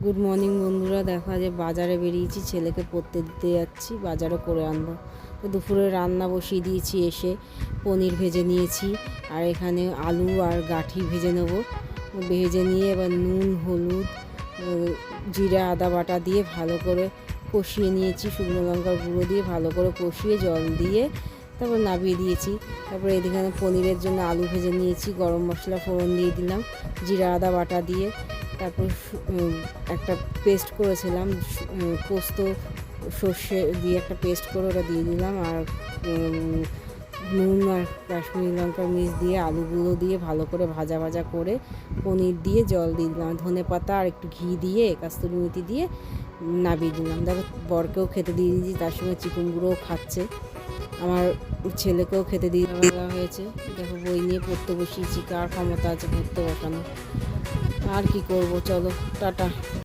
Good morning বন্ধুরা, দেখো যে বাজারে বেরিয়েছি, ছেলেকে পড়তে দিতে যাচ্ছি, বাজারও করে আনবো। তো দুপুরে রান্না বসিয়ে দিয়েছি, এসে পনির ভেজে নিয়েছি, আর এখানে আলু আর গাঁঠি ভেজে নেব। ভেজে নিয়ে এবার নুন, হলুদ, জিরা, আদা বাটা দিয়ে ভালো করে কষিয়ে নিয়েছি, শুকনো লঙ্কার গুঁড়ো দিয়ে ভালো করে কষিয়ে জল দিয়ে তারপর নামিয়ে দিয়েছি। তারপরে এদিকে পনিরের জন্য আলু ভেজে নিয়েছি, গরম মশলা ফোড়ন দিয়ে দিলাম, জিরা আদা বাটা দিয়ে। তারপর একটা পেস্ট করেছিলাম, পোস্ত সর্ষে দিয়ে একটা পেস্ট করে ওটা দিয়ে দিলাম, আর নুন আর কাশ্মীরি লঙ্কার মির্চ দিয়ে আলুগুলো দিয়ে ভালো করে ভাজা ভাজা করে পনির দিয়ে জল দিয়ে দিলাম, ধনে পাতা আর একটু ঘি দিয়ে কাস্তুরি মেথি দিয়ে নামিয়ে দিলাম। দেখো বরকেও খেতে দিয়ে দিয়েছি, তার সঙ্গে চিকেন গুঁড়োও খাচ্ছে, আমার ছেলেকেও খেতে দিয়ে দেওয়া হয়েছে। দেখো বই নিয়ে পড়তে বসিয়েছি, কার ক্ষমতা আছে পড়তে বসানো। আর কি করব, চলো টাটা।